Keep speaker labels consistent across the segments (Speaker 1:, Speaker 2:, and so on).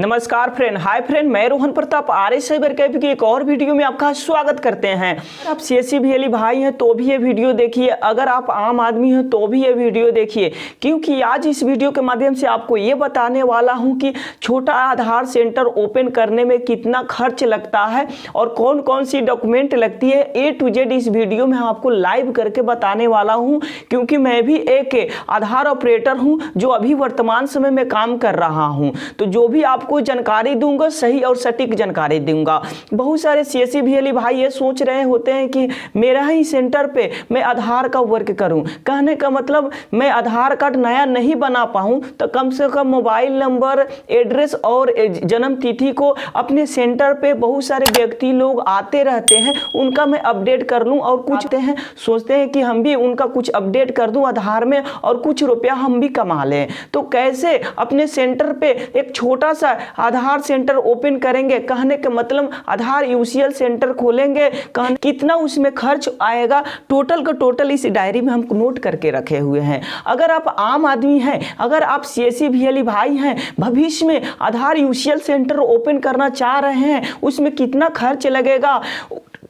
Speaker 1: नमस्कार friend, hi friend, मैं रोहन प्रताप आर्य cyber cafe की एक और वीडियो में आपका स्वागत करते हैं। अगर आप सीएससी बीएलई भाई हैं तो भी ये वीडियो देखिए, अगर आप आम आदमी हैं तो भी ये वीडियो देखिए, क्योंकि आज इस वीडियो के माध्यम से आपको ये बताने वाला हूं कि छोटा आधार सेंटर ओपन करने में कितना खर्च लगता है और कौन कौन सी डॉक्यूमेंट लगती है। ए टू जेड इस वीडियो में आपको लाइव करके बताने वाला हूँ, क्योंकि मैं भी एक आधार ऑपरेटर हूँ जो अभी वर्तमान समय में काम कर रहा हूँ। तो जो भी आपको जानकारी दूंगा सही और सटीक जानकारी दूंगा। बहुत सारे सीएससी बीएलई भाई ये सोच रहे होते हैं कि मेरा ही सेंटर पे मैं आधार का वर्क करूं। कहने का मतलब मैं आधार कार्ड नया नहीं बना पाऊं तो कम से कम मोबाइल नंबर, एड्रेस और जन्म तिथि को अपने सेंटर पे बहुत सारे व्यक्ति लोग आते रहते हैं, उनका मैं अपडेट कर लूं। और कुछ हैं सोचते हैं कि हम भी उनका कुछ अपडेट कर दूं आधार में और कुछ रुपया हम भी कमा लें। तो कैसे अपने सेंटर पे एक छोटा सा आधार सेंटर ओपन करेंगे, कहने का मतलब आधार यूसीएल सेंटर खोलेंगे, कितना उसमें खर्च आएगा, टोटल का टोटल इस डायरी में हम नोट करके रखे हुए हैं। अगर आप आम आदमी हैं, अगर आप सीएससी बीएलई भाई हैं, भविष्य में आधार यूसीएल सेंटर ओपन करना चाह रहे हैं, उसमें कितना खर्च लगेगा,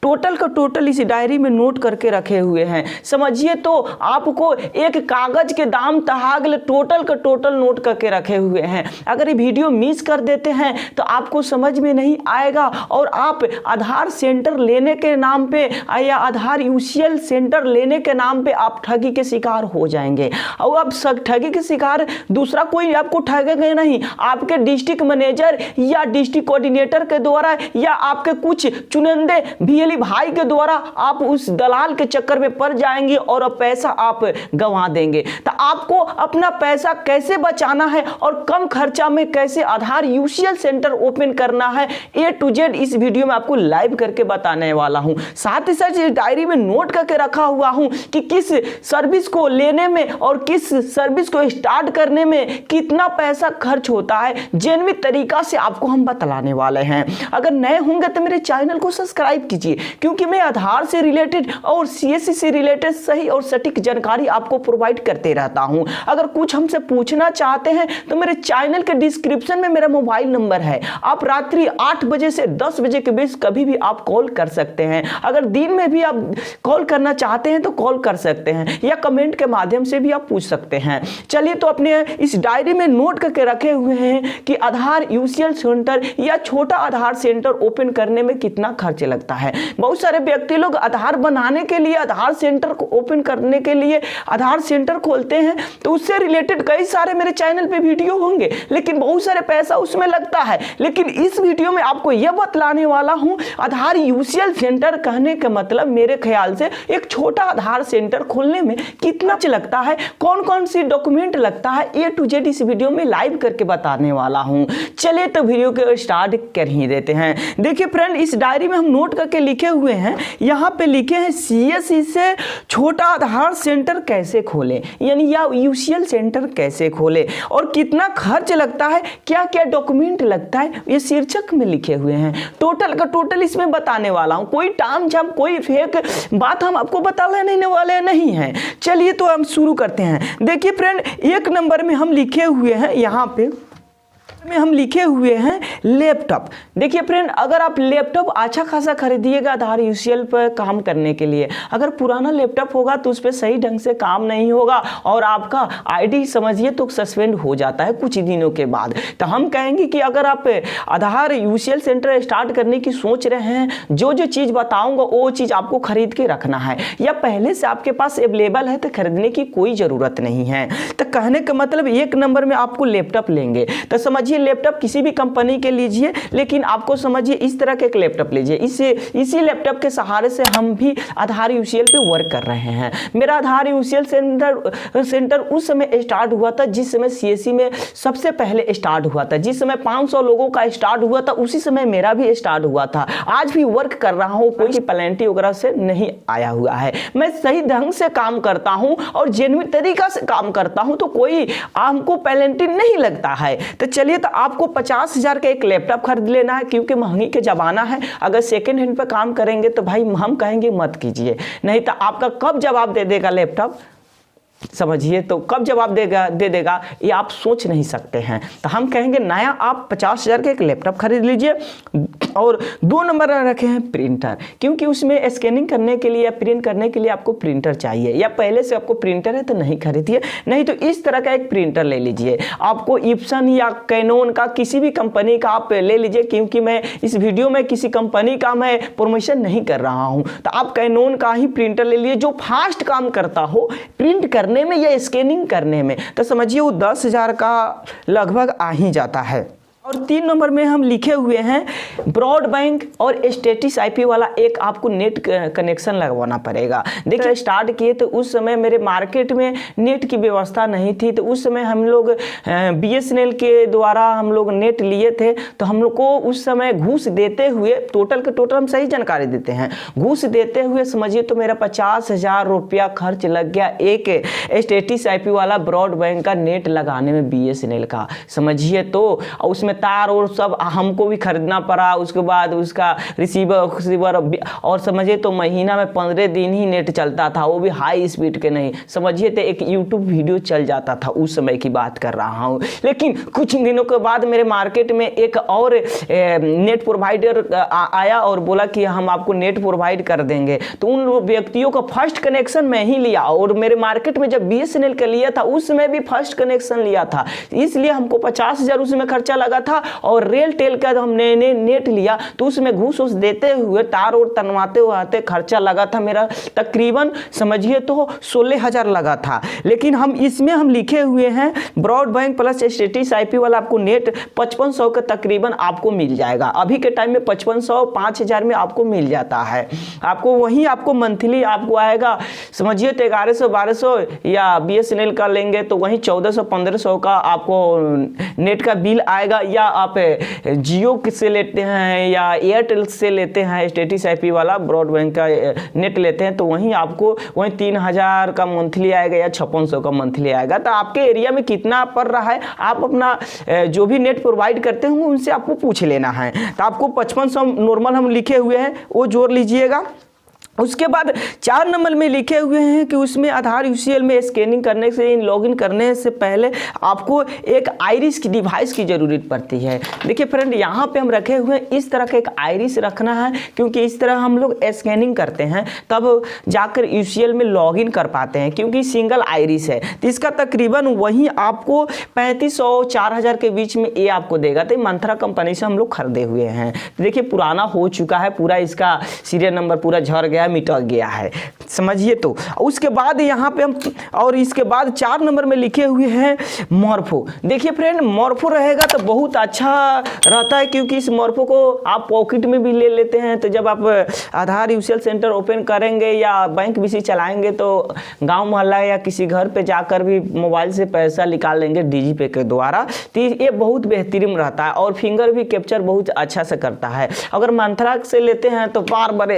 Speaker 1: टोटल का टोटल इस डायरी में नोट करके रखे हुए हैं। समझिए तो आपको एक कागज के दाम तहागल टोटल का टोटल नोट करके रखे हुए हैं। अगर ये वीडियो मिस कर देते हैं तो आपको समझ में नहीं आएगा और आप आधार सेंटर लेने के नाम पे या आधार यूसीएल सेंटर लेने के नाम पे आप ठगी के शिकार हो जाएंगे। और अब ठगी के शिकार दूसरा कोई आपको ठगेगा नहीं, आपके डिस्ट्रिक्ट मैनेजर या डिस्ट्रिक्ट कोऑर्डिनेटर के द्वारा या आपके कुछ चुनिंदे बीएलई भाई के द्वारा आप उस दलाल के चक्कर में पड़ जाएंगे और अब पैसा आप गंवा देंगे। तो आपको अपना पैसा कैसे बचाना है और कम खर्चा में कैसे आधार यूसीएल सेंटर ओपन करना है, ए टू जेड इस वीडियो में आपको लाइव करके बताने वाला हूं। साथ ही साथ इस डायरी में नोट करके रखा हुआ हूं कि किस सर्विस को लेने में और किस सर्विस को स्टार्ट करने में कितना पैसा खर्च होता है, जेन्युइन तरीका से आपको हम बतलाने वाले हैं। अगर नए होंगे तो मेरे चैनल को सब्सक्राइब कीजिए, क्योंकि मैं आधार से रिलेटेड और सीएससी से रिलेटेड सही और सटीक जानकारी आपको प्रोवाइड करते रहता हूं। अगर कुछ हमसे पूछना चाहते हैं तो मेरे चैनल के डिस्क्रिप्शन में मेरा मोबाइल नंबर है, आप रात्रि 8 बजे से 10 बजे के बीच कभी भी आप कॉल कर सकते हैं। अगर दिन में भी आप कॉल करना चाहते हैं तो कॉल कर सकते हैं या कमेंट के माध्यम से भी आप पूछ सकते हैं। चलिए तो अपने इस डायरी में नोट करके रखे हुए हैं कि आधार यूसीएल सेंटर या छोटा आधार सेंटर ओपन करने में कितना खर्च लगता है। बहुत सारे व्यक्ति लोग आधार बनाने के लिए, आधार सेंटर को ओपन करने के लिए आधार सेंटर खोलते हैं, तो उससे रिलेटेड कई सारे मेरे चैनल पे वीडियो होंगे, लेकिन बहुत सारे पैसा उसमें लगता है। लेकिन इस वीडियो में आपको यह बतलाने वाला हूं आधार यूसीएल सेंटर कहने का मतलब मेरे ख्याल से एक छोटा आधार सेंटर खोलने में कितना लगता है, कौन कौन सी डॉक्यूमेंट लगता है, ए टू जेड इस वीडियो में लाइव करके बताने वाला हूं। चलिए तो वीडियो को स्टार्ट कर ही देते हैं। देखिए फ्रेंड, इस डायरी में हम नोट करके लिखे हुए हैं, यहाँ पे लिखे हैं सीएससी से छोटा आधार सेंटर कैसे खोलें, यानी या यूसीएल सेंटर कैसे खोलें और कितना खर्च लगता है, क्या क्या डॉक्यूमेंट लगता है, ये शीर्षक में लिखे हुए हैं। टोटल का टोटल इसमें बताने वाला हूं, कोई टाम झाम कोई फेक बात हम आपको बताने वाले नहीं हैं। चलिए तो हम शुरू करते हैं। देखिए फ्रेंड, 1 नंबर में हम लिखे हुए हैं, यहाँ पे हम लिखे हुए हैं लैपटॉप। देखिए फ्रेंड, अगर आप लैपटॉप अच्छा खासा खरीदिएगा आधार यूसीएल पर काम करने के लिए, अगर पुराना लैपटॉप होगा तो उस पर सही ढंग से काम नहीं होगा और आपका आईडी समझिए तो सस्पेंड हो जाता है कुछ दिनों के बाद। तो हम कहेंगे कि अगर आप आधार यूसीएल सेंटर स्टार्ट करने की सोच रहे हैं, जो जो चीज़ बताऊँगा वो चीज़ आपको खरीद के रखना है, या पहले से आपके पास अवेलेबल है तो खरीदने की कोई ज़रूरत नहीं है। तो कहने का मतलब 1 नंबर में आपको लैपटॉप लेंगे तो समझिए लैपटॉप किसी भी कंपनी के लीजिए, लेकिन आपको समझिए इस तरह के एक लैपटॉप लीजिए। इसी लैपटॉप के सहारे से हम भी आधार यूसीएल पे वर्क कर रहे हैं। मेरा आधार यूसीएल सेंटर उस समय स्टार्ट हुआ था जिस समय सीएससी में सबसे पहले स्टार्ट हुआ था, जिस समय 500 लोगों का स्टार्ट हुआ था, उसी समय मेरा भी स्टार्ट हुआ था। आज भी वर्क कर रहा हूँ, कोई प्लेंटी वगैरह से नहीं आया हुआ है। मैं सही ढंग से काम करता हूँ और जेन्युइन तरीका से काम करता हूँ, तो कोई हमको प्लेंटी नहीं लगता है। तो चलिए तो आपको 50,000 का एक लैपटॉप खरीद लेना है, क्योंकि महंगी के ज़माना है। अगर सेकेंड हैंड पे काम करेंगे तो भाई हम कहेंगे मत कीजिए, नहीं तो आपका कब जवाब दे देगा लैपटॉप। समझिए तो कब जवाब दे देगा ये आप सोच नहीं सकते हैं। तो हम कहेंगे नया आप 50,000 का एक लैपटॉप खरीद लीजिए। और 2 नंबर रखे हैं प्रिंटर, क्योंकि उसमें स्कैनिंग करने के लिए या प्रिंट करने के लिए आपको प्रिंटर चाहिए, या पहले से आपको प्रिंटर है तो नहीं खरीदिए, नहीं तो इस तरह का एक प्रिंटर ले लीजिए। आपको इप्सन या कैनोन का किसी भी कंपनी का आप ले लीजिए, क्योंकि मैं इस वीडियो में किसी कंपनी का मैं प्रमोशन नहीं कर रहा हूं। तो आप कैनोन का ही प्रिंटर ले लीजिए जो फास्ट काम करता हो प्रिंट करने में या स्कैनिंग करने में। तो समझिए वो 10,000 का लगभग आ ही जाता है। और 3 नंबर में हम लिखे हुए हैं ब्रॉडबैंड और स्टेटिस आईपी वाला एक आपको नेट कनेक्शन लगवाना पड़ेगा। देखिए स्टार्ट किए तो उस समय मेरे मार्केट में नेट की व्यवस्था नहीं थी, तो उस समय हम लोग BSNL के द्वारा हम लोग नेट लिए थे। तो हम लोग को उस समय घूस देते हुए टोटल के टोटल हम सही जानकारी देते हैं, घूस देते हुए समझिए तो मेरा 50,000 रुपया खर्च लग गया एक स्टेटिस आईपी वाला ब्रॉडबैंड का नेट लगाने में BSNL का। समझिए तो उसमें तार और सब हमको भी खरीदना पड़ा, उसके बाद उसका रिसीवर और समझिए तो महीना में 15 दिन ही नेट चलता था, वो भी हाई स्पीड के नहीं। समझिए तो एक यूट्यूब वीडियो चल जाता था, उस समय की बात कर रहा हूँ। लेकिन कुछ दिनों के बाद मेरे मार्केट में एक और नेट प्रोवाइडर आया और बोला कि हम आपको नेट प्रोवाइड कर देंगे। तो उन व्यक्तियों का फर्स्ट कनेक्शन मैं ही लिया, और मेरे मार्केट में जब BSNL का लिया था उस समय भी फर्स्ट कनेक्शन लिया था, इसलिए हमको 50,000 उसमें खर्चा लगा था। और रेलटेल का हमने नेट लिया तो उसमें घूस देते हुए तार और तनवाते हुए खर्चा लगा था मेरा तकरीबन समझिए तो 16,000 लगा था। लेकिन हम इसमें हम लिखे हुए हैं ब्रॉडबैंड प्लस स्टेटिस आईपी वाला आपको नेट 5500 का तकरीबन आपको मिल जाएगा। अभी के टाइम में 5500 5,000 में आपको मिल जाता है। आपको वही आपको मंथली आपको आएगा समझिए तो 1100-1200, या BSNL का लेंगे तो वही 1400-1500 का आपको नेट का बिल आएगा। या आप जियो से लेते हैं या एयरटेल से लेते हैं स्टेटिस आईपी वाला ब्रॉडबैंड का नेट लेते हैं तो वहीं आपको वहीं 3,000 का मंथली आएगा या 5600 का मंथली आएगा। तो आपके एरिया में कितना पड़ रहा है आप अपना जो भी नेट प्रोवाइड करते होंगे उनसे आपको पूछ लेना है। तो आपको 5500 नॉर्मल हम लिखे हुए हैं वो जोड़ लीजिएगा। उसके बाद 4 नंबर में लिखे हुए हैं कि उसमें आधार UCL में स्कैनिंग करने से लॉगिन करने से पहले आपको एक आइरिस की डिवाइस की ज़रूरत पड़ती है। देखिए फ्रेंड यहाँ पे हम रखे हुए हैं इस तरह का एक आइरिस रखना है, क्योंकि इस तरह हम लोग स्कैनिंग करते हैं तब जाकर UCL में लॉगिन कर पाते हैं, क्योंकि सिंगल आइरिस है। तो इसका तकरीबन वहीं आपको 3,500-4,000 के बीच में ये आपको देगा। तो मंत्रा कंपनी से हम लोग खरीदे हुए हैं। देखिए पुराना हो चुका है, पूरा इसका सीरियल नंबर पूरा झड़ गया, मिटा गया है समझिए। तो उसके बाद यहाँ पे हम और इसके बाद 4 नंबर में लिखे हुए हैं मॉर्फो। देखिए फ्रेंड मॉर्फो रहेगा तो बहुत अच्छा रहता है, क्योंकि इस मॉर्फो को आप पॉकेट में भी ले लेते हैं। तो जब आप आधार UCL सेंटर ओपन करेंगे या बैंक BC चलाएंगे तो गांव मोहल्ला या किसी घर पे जाकर भी मोबाइल से पैसा निकाल लेंगे DigiPay के द्वारा। तो ये बहुत बेहतरीन रहता है और फिंगर भी कैप्चर बहुत अच्छा से करता है। अगर मंत्रा से लेते हैं तो बार बार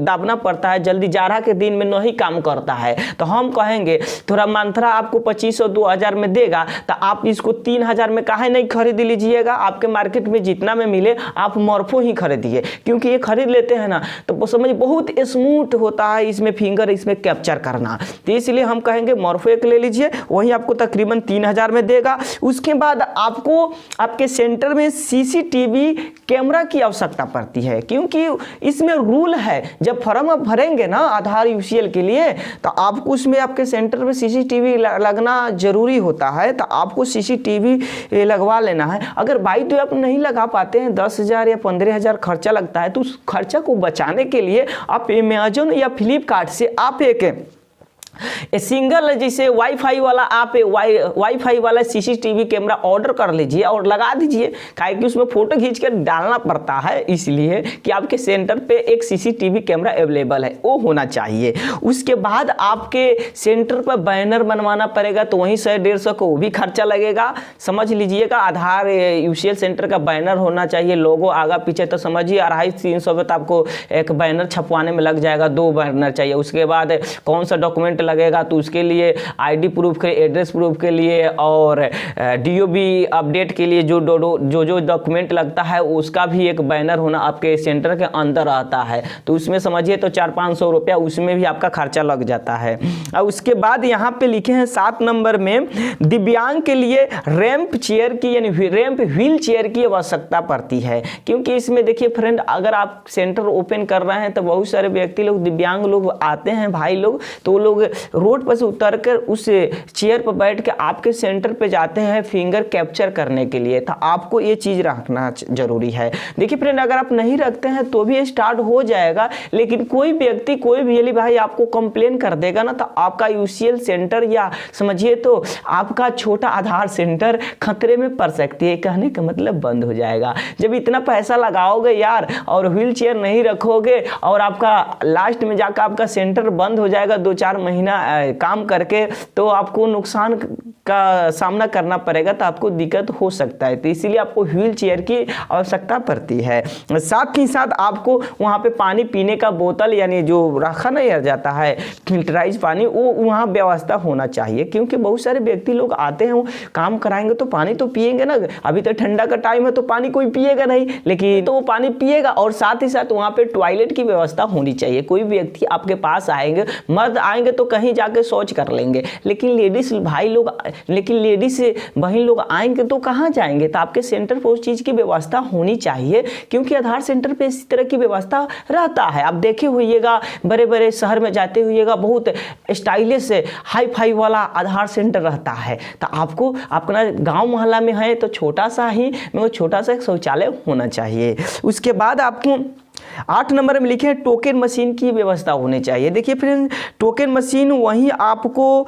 Speaker 1: दाबना पड़ता है, जल्दी जाड़ा के दिन में नहीं काम करता है। तो हम कहेंगे थोड़ा मंत्रा आपको 2500-2000 में देगा तो आप इसको 3,000 में काहे नहीं खरीद लीजिएगा। आपके मार्केट में जितना में मिले आप मॉर्फो ही खरीदिए, क्योंकि ये खरीद लेते हैं ना तो समझिए बहुत स्मूथ होता है इसमें फिंगर इसमें कैप्चर करना। तो इसलिए हम कहेंगे मॉर्फो एक ले लीजिए, वही आपको तकरीबन 3,000 में देगा। उसके बाद आपको आपके सेंटर में CCTV कैमरा की आवश्यकता पड़ती है, क्योंकि इसमें रूल है जब फॉर्म आप भरेंगे ना आधार UCL के लिए तो आपको उसमें आपके सेंटर में CCTV लगना जरूरी होता है। तो आपको CCTV लगवा लेना है। अगर बाई तो आप नहीं लगा पाते हैं 10,000 या 15,000 खर्चा लगता है, तो उस खर्चा को बचाने के लिए आप अमेजन या फ्लिपकार्ट से आप एक सिंगल जैसे वाईफाई वाला आप वाईफाई वाला CCTV कैमरा ऑर्डर कर लीजिए और लगा दीजिए। काहे कि उसमें फोटो खींच कर डालना पड़ता है, इसलिए कि आपके सेंटर पे एक CCTV कैमरा अवेलेबल है वो होना चाहिए। उसके बाद आपके सेंटर पर बैनर बनवाना पड़ेगा, तो वहीं 100-150 को वो भी खर्चा लगेगा। समझ लीजिएगा आधार UCL सेंटर का बैनर होना चाहिए, लोगो आगा पीछे, तो समझिए 250-300 में तो आपको एक बैनर छपवाने में लग जाएगा। 2 बैनर चाहिए। उसके बाद कौन सा डॉक्यूमेंट पे लगेगा, तो उसके लिए आईडी प्रूफ के, एड्रेस प्रूफ के लिए और डीओबी अपडेट के लिए जो डॉक्यूमेंट लगता है उसका भी एक बैनर होना आपके सेंटर के अंदर आता है। तो उसमें समझिए तो 400-500 रुपया उसमें भी आपका खर्चा लग जाता है। और उसके बाद यहाँ पे लिखे हैं 7 नंबर में दिव्यांग के लिए रैंप चेयर की यानी रैंप व्हील चेयर की आवश्यकता पड़ती है। क्योंकि इसमें देखिए फ्रेंड, अगर आप सेंटर ओपन कर रहे हैं तो बहुत सारे व्यक्ति लोग, दिव्यांग लोग आते हैं भाई लोग, तो वो लोग रोड पर से उतर कर उस चेयर पर बैठ के आपके सेंटर पे जाते हैं फिंगर कैप्चर करने के लिए। तो आपको ये चीज़ रखना जरूरी है। देखिए फ्रेंड, अगर आप नहीं रखते हैं तो भी स्टार्ट हो जाएगा, लेकिन कोई व्यक्ति, कोई भी भाई आपको कंप्लेन कर देगा ना, तो आपका यूसीएल सेंटर या समझिए तो आपका छोटा आधार सेंटर खतरे में पड़ सकती है। कहने का मतलब बंद हो जाएगा। जब इतना पैसा लगाओगे यार और व्हील चेयर नहीं रखोगे और आपका लास्ट में जाकर आपका सेंटर बंद हो जाएगा 2-4 महीना काम करके, तो आपको नुकसान का सामना करना पड़ेगा, तो आपको दिक्कत हो सकता है। तो इसीलिए आपको व्हील चेयर की आवश्यकता पड़ती है। साथ ही साथ आपको वहाँ पे पानी पीने का बोतल यानी जो रखा नहीं जाता है फिल्टराइज पानी, वो वहाँ व्यवस्था होना चाहिए। क्योंकि बहुत सारे व्यक्ति लोग आते हैं, वो काम कराएंगे तो पानी तो पिएंगे ना। अभी तो ठंडा का टाइम है तो पानी कोई पिएगा नहीं, लेकिन तो वो पानी पिएगा। और साथ ही साथ वहाँ पे टॉयलेट की व्यवस्था होनी चाहिए। कोई व्यक्ति आपके पास आएंगे, मर्द आएंगे तो कहीं जाके शौच कर लेंगे, लेकिन लेडीज भाई लोग, लेकिन लेडीज बहन लोग आएंगे तो कहाँ जाएंगे। तो आपके सेंटर पर उस चीज़ की व्यवस्था होनी चाहिए, क्योंकि आधार सेंटर पे इसी तरह की व्यवस्था रहता है। आप देखे हुइएगा, बड़े बड़े शहर में जाते हुइएगा, बहुत स्टाइलिश हाई फाई वाला आधार सेंटर रहता है। तो आपको अपना गांव मोहल्ला में है तो छोटा सा ही में छोटा सा शौचालय होना चाहिए। उसके बाद आपको 8 नंबर में लिखे टोकन मशीन की व्यवस्था होनी चाहिए। देखिए फ्रेंड, टोकन मशीन वहीं आपको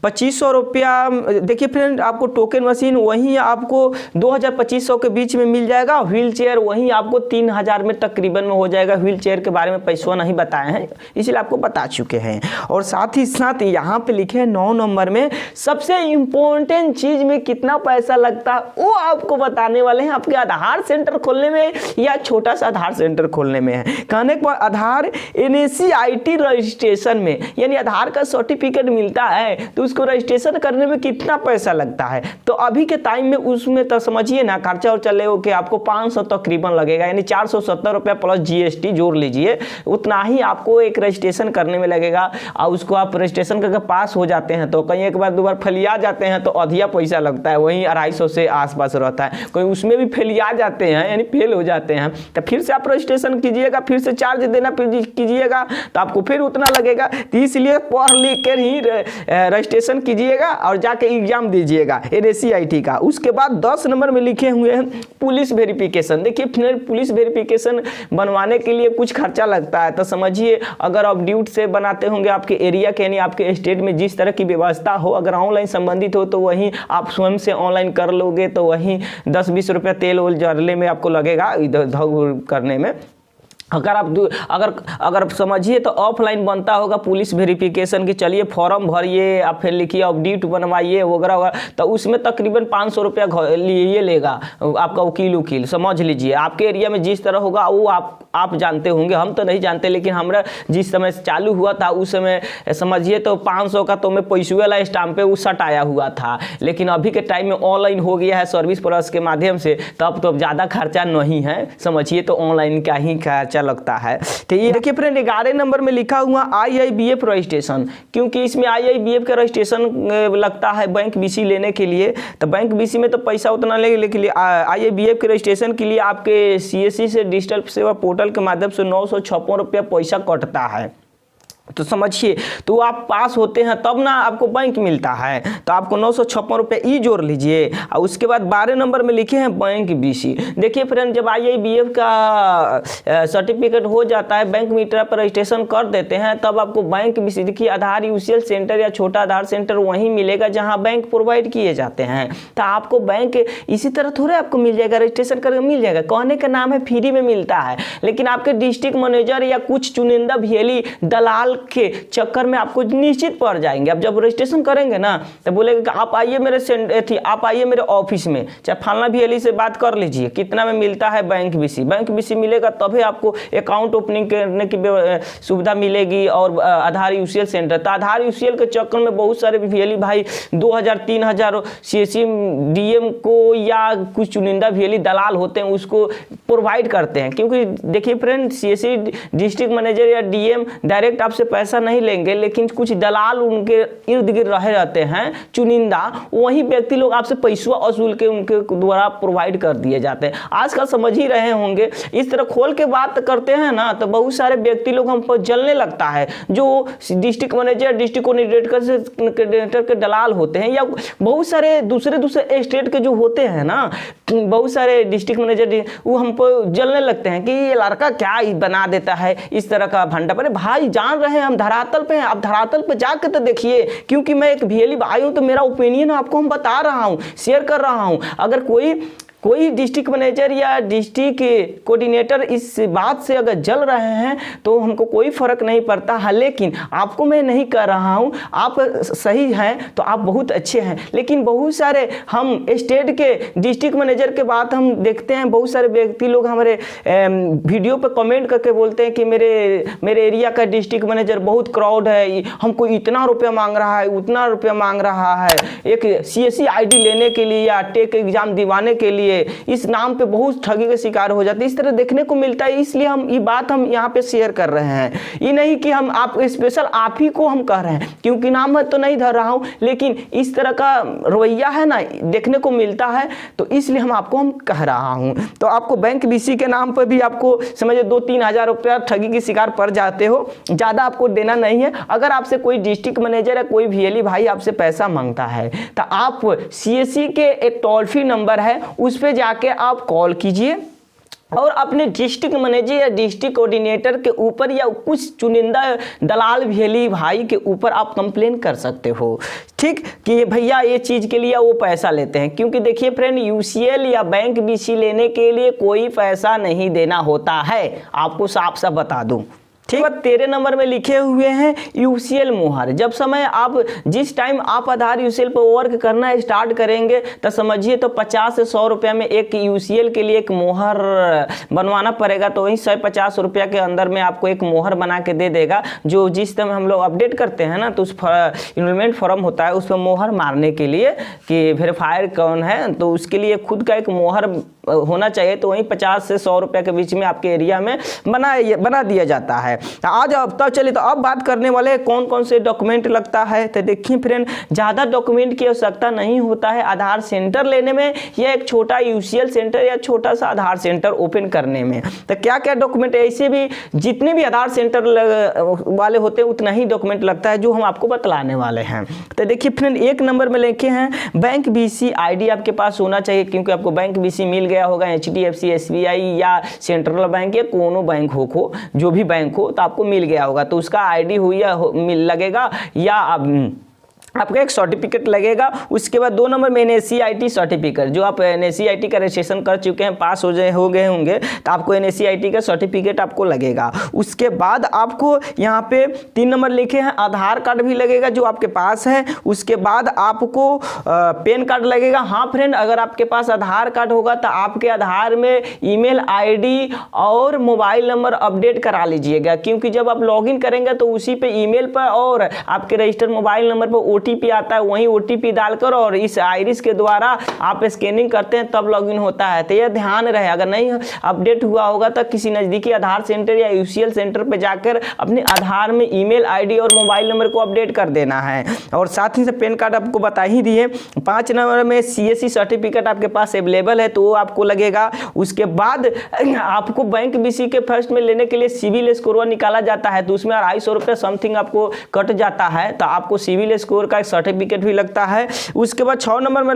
Speaker 1: 2500 रुपया, देखिए फ्रेंड आपको टोकन मशीन वहीं आपको 2000-2500 के बीच में मिल जाएगा। व्हील चेयर वहीं आपको 3000 में तकरीबन में हो जाएगा। व्हील चेयर के बारे में पैसा नहीं बताए हैं, इसलिए आपको बता चुके हैं। और साथ ही साथ यहाँ पे लिखे हैं 9 नंबर में सबसे इम्पोर्टेंट चीज में कितना पैसा लगता है वो आपको बताने वाले हैं। आपके आधार सेंटर खोलने में या छोटा सा आधार सेंटर खोलने में है। कहने को आधार NACIT रजिस्ट्रेशन में यानी आधार का सर्टिफिकेट मिलता है, तो उसको रजिस्ट्रेशन करने में कितना पैसा लगता है। तो अभी के टाइम में उसमें तो समझिए ना खर्चा और चले हो कि आपको 500 तकरीबन लगेगा, यानी 470 रुपया प्लस GST जोड़ लीजिए, उतना ही आपको एक रजिस्ट्रेशन करने में लगेगा। और उसको आप रजिस्ट्रेशन करके पास हो जाते हैं तो कहीं एक बार 2 बार फैलिया जाते हैं तो अधिया पैसा लगता है, वहीं 250 से आसपास रहता है। कोई उसमें भी फैलिया जाते हैं यानी फेल हो जाते हैं, तो फिर से आप रजिस्ट्रेशन कीजिएगा, फिर से चार्ज देना कीजिएगा, तो आपको फिर उतना लगेगा। तो इसलिए पढ़ लिख कर ही रजिस्ट्रेशन कीजिएगा और जाके एग्जाम दीजिएगा NACIT का। उसके बाद 10 नंबर में लिखे हुए हैं पुलिस वेरिफिकेशन। देखिए फिर पुलिस वेरिफिकेशन बनवाने के लिए कुछ खर्चा लगता है। तो समझिए अगर आप ड्यूट से बनाते होंगे, आपके एरिया के यानी आपके स्टेट में जिस तरह की व्यवस्था हो, अगर ऑनलाइन संबंधित हो तो वहीं आप स्वयं से ऑनलाइन कर लोगे, तो वहीं 10-20 रुपया तेल वोल जरने में आपको लगेगा, इधर करने में। अगर समझिए तो ऑफलाइन बनता होगा पुलिस वेरिफिकेशन की, चलिए फॉर्म भरिए, आप फिर लिखिए, अपडेट बनवाइए वगैरह वगैरह, तो उसमें तकरीबन 500 रुपया लिए लेगा आपका वकील समझ लीजिए। आपके एरिया में जिस तरह होगा वो आप जानते होंगे, हम तो नहीं जानते, लेकिन हमारा जिस समय चालू हुआ था उस समय समझिए तो 500 का तो मैं पैसे वाला स्टाम्प पे वो सट आया हुआ था। लेकिन अभी के टाइम में ऑनलाइन हो गया है सर्विस प्लस के माध्यम से, तब तो ज़्यादा खर्चा नहीं है, समझिए तो ऑनलाइन का ही खर्चा लगता है। तो ये देखिए फ्रेंड 11 नंबर में लिखा हुआ IIBF रजिस्ट्रेशन, क्योंकि इसमें IIBF का रजिस्ट्रेशन लगता है बैंक BC लेने के लिए। तो बैंक BC में तो पैसा उतना लेकिन IIBF के रजिस्ट्रेशन के लिए आपके CSC से डिजिटल सेवा पोर्टल के माध्यम से 956 रुपया पैसा कटता है। तो समझिए, तो आप पास होते हैं तब ना आपको बैंक मिलता है, तो आपको 956 रुपये ई जोड़ लीजिए। और उसके बाद 12 नंबर में लिखे हैं बैंक BC। देखिए फ्रेंड जब IIBF का सर्टिफिकेट हो जाता है, बैंक मीटर पर रजिस्ट्रेशन कर देते हैं, तब आपको बैंक BC, देखिए आधार यूसीएल सेंटर या छोटा आधार सेंटर वहीं मिलेगा जहां बैंक प्रोवाइड किए जाते हैं। तो आपको बैंक इसी तरह थोड़े आपको मिल जाएगा, रजिस्ट्रेशन करके मिल जाएगा, कहने का नाम है फ्री में मिलता है। लेकिन आपके डिस्ट्रिक्ट मैनेजर या कुछ चुनिंदा भेली दलाल दलाल के चक्कर में आपको निश्चित पड़ जाएंगे। अब जब रजिस्ट्रेशन करेंगे ना तो बोलेगा कि आप आइए मेरे ऑफिस में, चाहे फलना VLE से बात कर लीजिए, कितना में मिलता है बैंक BC मिलेगा, तभी आपको अकाउंट ओपनिंग करने की सुविधा मिलेगी। और आधार UCL सेंटर, तो आधार UCL के चक्कर में बहुत सारे VLE भाई 2000-3000 CSE DM को या कुछ चुनिंदा VLE दलाल होते हैं उसको प्रोवाइड करते हैं। क्योंकि देखिए फ्रेंड, CSE डिस्ट्रिक्ट मैनेजर या DM डायरेक्ट आपसे पैसा नहीं लेंगे, लेकिन कुछ दलाल उनके इर्द गिर्द रहे रहते हैं चुनिंदा, वही व्यक्ति लोग आपसे पैसा वसूल के उनके द्वारा प्रोवाइड कर दिए जाते हैं। आजकल समझ ही रहे होंगे, इस तरह खोल के बात करते हैं ना तो बहुत सारे व्यक्ति लोग हम पर जलने लगता है, जो डिस्ट्रिक्ट मैनेजर, डिस्ट्रिक्ट कोऑर्डिनेटर के दलाल होते हैं, या बहुत सारे दूसरे स्टेट के जो होते हैं ना, बहुत सारे डिस्ट्रिक्ट मैनेजर, वो हम पर जलने लगते हैं कि ये लड़का क्या बना देता है इस तरह का भंडा। पर भाई जान रहे हैं हम धरातल पे हैं, आप धरातल पे जाकर तो देखिए, क्योंकि मैं एक VLE भाई हूं तो मेरा ओपिनियन आपको हम बता रहा हूं, शेयर कर रहा हूं। अगर कोई डिस्ट्रिक्ट मैनेजर या डिस्ट्रिक्ट कोऑर्डिनेटर इस बात से अगर जल रहे हैं तो हमको कोई फर्क नहीं पड़ता है, लेकिन आपको मैं नहीं कह रहा हूं, आप सही हैं तो आप बहुत अच्छे हैं, लेकिन बहुत सारे हम स्टेट के डिस्ट्रिक्ट मैनेजर के बात हम देखते हैं, बहुत सारे व्यक्ति लोग हमारे वीडियो पर कमेंट करके बोलते हैं कि मेरे एरिया का डिस्ट्रिक्ट मैनेजर बहुत क्राउड है, हमको इतना रुपया मांग रहा है, उतना रुपया मांग रहा है, एक CSE ID लेने के लिए या टेक एग्जाम दिवाने के लिए इस नाम पे बहुत ठगी का शिकार हो जाते हैं। इस तरह देखने को मिलता है, इसलिए हम ये बात हम यहाँ पे शेयर कर रहे हैं। ये नहीं कि हम आप स्पेशल आप ही को हम कह रहे हैं, क्योंकि नाम तो नहीं धर रहा हूं, लेकिन इस तरह का रवैया है ना देखने को मिलता है, तो इसलिए हम कह रहा हूं। तो आपको बैंक BC के नाम पर भी आपको समझिए 2-3 हज़ार रुपया ठगी के शिकार पड़ जाते हो, ज्यादा आपको देना नहीं है। अगर आपसे कोई डिस्ट्रिक्ट मैनेजर या कोई VLE भाई आपसे पैसा मांगता है तो आप CSE के एक टोल फ्री नंबर है, उस पे जाके आप कॉल कीजिए और अपने डिस्ट्रिक्ट मैनेजर या डिस्ट्रिक्ट कोऑर्डिनेटर के ऊपर या कुछ चुनिंदा दलाल VLE भाई के ऊपर आप कंप्लेन कर सकते हो, ठीक, कि भैया ये चीज़ के लिए वो पैसा लेते हैं। क्योंकि देखिए फ्रेंड, UCL या बैंक BC लेने के लिए कोई पैसा नहीं देना होता है, आपको साफ साफ बता दूं, ठीक है। 13 नंबर में लिखे हुए हैं UCL मोहर। जब समय आप जिस टाइम आप आधार UCL पर वर्क करना स्टार्ट करेंगे तो समझिए तो 50 से 100 रुपये में एक UCL के लिए एक मोहर बनवाना पड़ेगा। तो वहीं 150 रुपया के अंदर में आपको एक मोहर बना के दे देगा, जो जिस टाइम हम लोग अपडेट करते हैं ना तो उस इनरोलमेंट फॉर्म होता है, उस पर मोहर मारने के लिए कि वेरीफायर कौन है, तो उसके लिए खुद का एक मोहर होना चाहिए। तो वहीं 50 से 100 रुपये के बीच में आपके एरिया में बना दिया जाता है। आज अब तब चलिए, तो अब बात करने वाले कौन कौन से डॉक्यूमेंट लगता है। तो देखिए फ्रेंड, ज़्यादा डॉक्यूमेंट की आवश्यकता नहीं होता है आधार सेंटर लेने में या एक छोटा UCL सेंटर या छोटा सा आधार सेंटर ओपन करने में। तो क्या क्या डॉक्यूमेंट, ऐसे भी जितने भी आधार सेंटर वाले होते हैं उतना ही डॉक्यूमेंट लगता है जो हम आपको बतलाने वाले हैं। तो देखिए फ्रेंड, 1 नंबर में लिखे हैं बैंक BC ID आपके पास होना चाहिए, क्योंकि आपको बैंक BC मिल गया होगा HDFC SBI या सेंट्रल बैंक या कोनो बैंक हो, जो भी बैंक हो तो आपको मिल गया होगा, तो उसका ID हो या लगेगा, या आपका एक सर्टिफिकेट लगेगा। उसके बाद 2 नंबर में NACIT सर्टिफिकेट, जो आप NACIT का रजिस्ट्रेशन कर चुके हैं, पास हो गए होंगे, तो आपको NACIT का सर्टिफिकेट आपको लगेगा। उसके बाद आपको यहाँ पे 3 नंबर लिखे हैं आधार कार्ड भी लगेगा जो आपके पास है। उसके बाद आपको पैन कार्ड लगेगा। हाँ फ्रेंड, अगर आपके पास आधार कार्ड होगा तो आपके आधार में ईमेल ID और मोबाइल नंबर अपडेट करा लीजिएगा, क्योंकि जब आप लॉगिन करेंगे तो उसी पे ईमेल पर और आपके रजिस्टर्ड मोबाइल नंबर पर OTP आता है, वही OTP डालकर और इस आइरिस के द्वारा आप स्कैनिंग करते हैं तब लॉगिन होता है। तो यह ध्यान रहे, अगर नहीं अपडेट हुआ होगा तो किसी नज़दीकी आधार सेंटर या UCL सेंटर पर जाकर अपने आधार में ईमेल ID और मोबाइल नंबर को अपडेट कर देना है। और साथ ही से पैन कार्ड आपको बता ही दिए। 5 नंबर में CSE सर्टिफिकेट आपके पास अवेलेबल है तो वो आपको लगेगा। उसके बाद आपको बैंक BC के फर्स्ट में लेने के लिए सिविल स्कोर निकाला जाता है, तो उसमें 250 रुपये समथिंग आपको कट जाता है, तो आपको सिविल स्कोर का एक सर्टिफिकेट भी लगता है। उसके बाद 6 नंबर में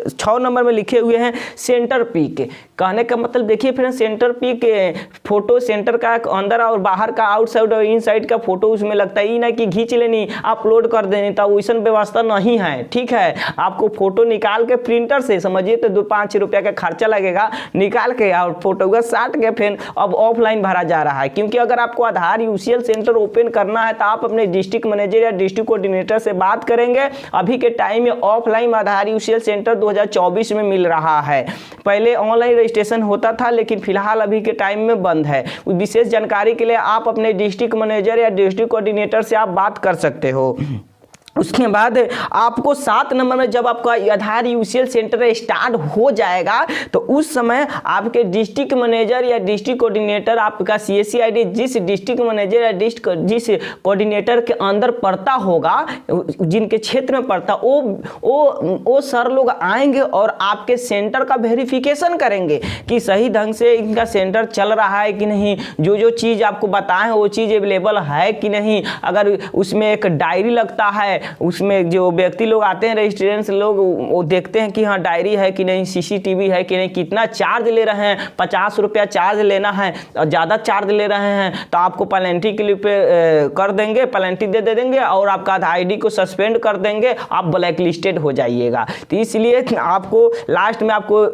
Speaker 1: 6 नंबर में लिखे हुए हैं सेंटर पी के। कहने का मतलब देखिए फ्रेंड, सेंटर पी के फोटो सेंटर का अंदर और बाहर का, आउटसाइड और इनसाइड का फोटो उसमें लगता है। ये ना कि खींच लेनी अपलोड कर देनी, तो वैसा व्यवस्था नहीं है, ठीक है। आपको फोटो निकाल के प्रिंटर से समझिए तो 2-5 रुपया का खर्चा लगेगा, जाएगा, निकाल के और फोटो साट के फिर अब ऑफलाइन भरा जा रहा है। क्योंकि अगर आपको आधार यूसीएल सेंटर ओपन करना है तो आप अपने डिस्ट्रिक्ट मैनेजर या डिस्ट्रिक्ट कोऑर्डिनेटर से बात करेंगे। अभी के टाइम में ऑफलाइन आधार यूसीएल सेंटर 2024 में मिल रहा है। पहले ऑनलाइन रजिस्ट्रेशन होता था, लेकिन फिलहाल अभी के टाइम में बंद है। विशेष जानकारी के लिए आप अपने डिस्ट्रिक्ट मैनेजर या डिस्ट्रिक्ट कोऑर्डिनेटर से आप बात कर सकते हो। उसके बाद आपको 7 नंबर में जब आपका आधार यूसीएल सेंटर स्टार्ट हो जाएगा तो उस समय आपके डिस्ट्रिक्ट मैनेजर या डिस्ट्रिक्ट कोऑर्डिनेटर आपका सीएससी आईडी जिस डिस्ट्रिक्ट मैनेजर या जिस कोऑर्डिनेटर के अंदर पड़ता होगा, जिनके क्षेत्र में पड़ता, वो सर लोग आएंगे और आपके सेंटर का वेरिफिकेशन करेंगे कि सही ढंग से इनका सेंटर चल रहा है कि नहीं, जो चीज़ आपको बताएं वो चीज़ अवेलेबल है कि नहीं। अगर उसमें एक डायरी लगता है, उसमें जो व्यक्ति लोग आते हैं रजिस्ट्रेशन से लोग वो देखते हैं कि हाँ डायरी है कि नहीं, सीसीटीवी है कि नहीं, कितना चार्ज ले रहे हैं, 50 रुपया चार्ज लेना है और ज़्यादा चार्ज ले रहे हैं तो आपको पेनल्टी के लिए कर देंगे, पेनल्टी दे देंगे और आपका आईडी को सस्पेंड कर देंगे, आप ब्लैक लिस्टेड हो जाइएगा। तो इसलिए आपको लास्ट में आपको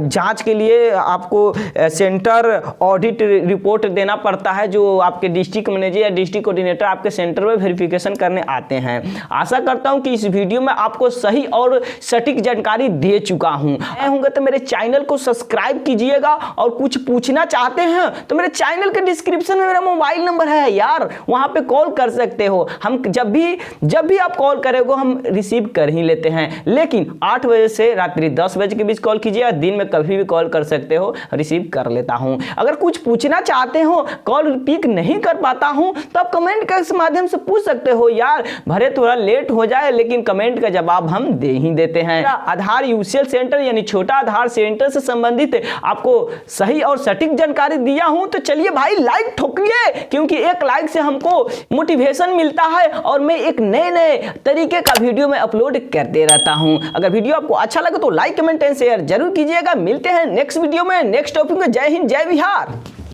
Speaker 1: जाँच के लिए आपको सेंटर ऑडिट रिपोर्ट देना पड़ता है, जो आपके डिस्ट्रिक्ट मैनेजर या डिस्ट्रिक्ट कोऑर्डिनेटर आपके सेंटर में वेरिफिकेशन करने आते हैं। आशा करता हूं कि इस वीडियो में आपको सही और सटीक जानकारी दे चुका हूं। मैं होंगे तो मेरे चैनल को सब्सक्राइब कीजिएगा और कुछ पूछना चाहते हैं तो मेरे चैनल के डिस्क्रिप्शन में मेरा मोबाइल नंबर है यार, वहां पे कॉल कर सकते हो। हम जब भी आप कॉल करेंगे हम रिसीव कर ही लेते हैं, लेकिन 8 बजे से रात्रि 10 बजे के बीच कॉल कीजिएगा, दिन में कभी भी कॉल कर सकते हो, रिसीव कर लेता हूं। अगर कुछ पूछना चाहते हो, कॉल पिक नहीं कर पाता हूं तो आप कमेंट के माध्यम से पूछ सकते हो यार, भले थोड़ा लेट हो जाए लेकिन कमेंट का जवाब हम दे ही देते हैं। आधार यूसीएल सेंटर यानी छोटा आधार सेंटर से संबंधित आपको सही और सटीक जानकारी दिया हूं, तो चलिए भाई लाइक ठोकिए, क्योंकि एक लाइक से हमको मोटिवेशन मिलता है और मैं एक नए तरीके का वीडियो में अपलोड करते रहता हूं। अगर वीडियो आपको अच्छा लगे तो लाइक कमेंट एंड शेयर जरूर कीजिएगा। मिलते हैं नेक्स्ट वीडियो में नेक्स्ट टॉपिक में। जय हिंद, जय बिहार।